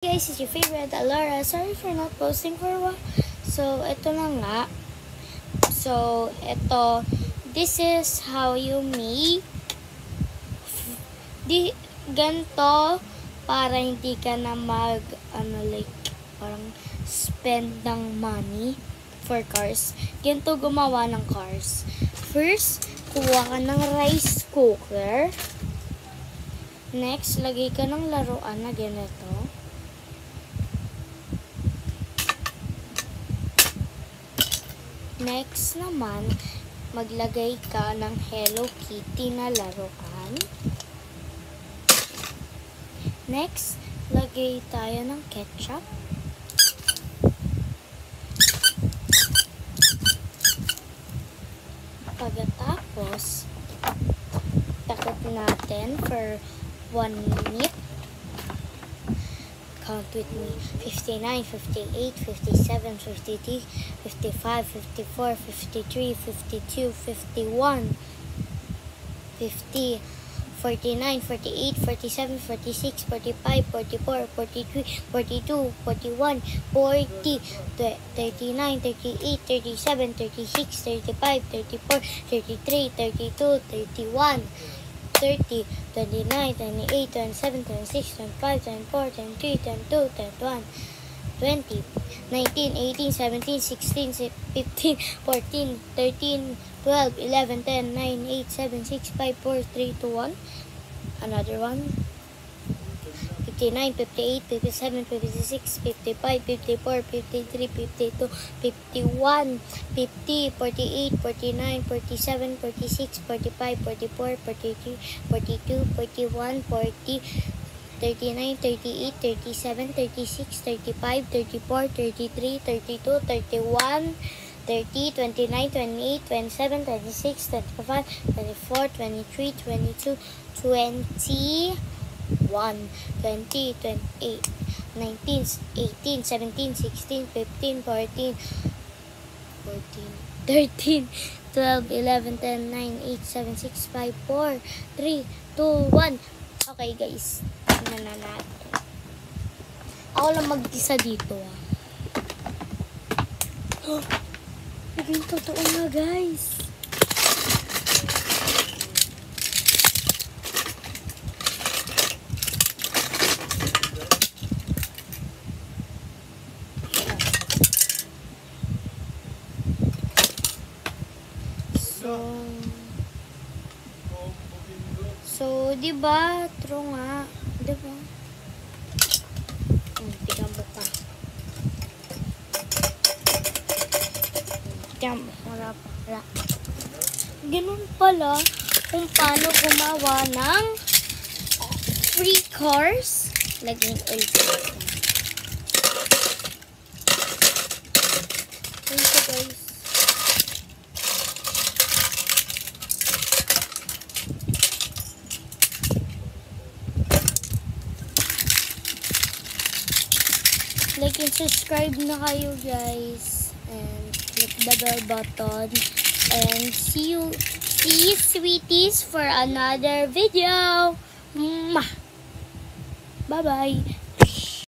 Guys, it's your favorite Alora. Sorry for not posting for a while. So, ito na nga. So, this is how you make ganito para hindi ka na parang spend ng money for cars. Ganito gumawa ng cars. First, kuha ka ng rice cooker. Next, lagay ka ng laruan na ganito. Next naman, maglagay ka ng Hello Kitty na laruan. Next, lagay tayo ng ketchup. Pagkatapos, takot natin for 1 minute. Count with me. 59, 58, 57, 53, 55, 54, 53, 52, 51, 50, 49, 48, 47, 46, 45, 44, 43, 42, 41, 40, 39, 38, 37, 36, 35, 34, 33, 32, 31, 30, 29, 28, 27, 26, 25, 24, 23, 22, 21, 20, 19, 18, 17, 16, 15, 14, 13, 12, 11, 10, 9, 8, 7, 6, 5, 4, 3, 2, 1. Another one. 59, 58, 57, 56, 55, 54, 53, 52, 51, 50, 48, 49, 47, 46, 45, 44, 43, 42, 41, 40, 39, 38, 37, 36, 35, 34, 33, 32, 31, 30, 29, 28, 27, 26, 25, 24, 23, 22, 20, 1, 20, 28, 19, 18, 17, 16, 15, 14, 13, 12, 11, 10, 9, 8, 7, 6, 5, 4, 3, 2, 1. Okay guys, tingnan na natin. Ako lang mag-isa dito. Naging totoo na guys. So, di ba? True nga. Di ba? Tingnan mo pa. Tingnan mo. Wala pa. Wala. Ganun pala kung paano gumawa ng free cars. Laging oil. Thank you guys. Like and subscribe na kayo guys, and click the bell button, and see you sweeties for another video. Bye bye.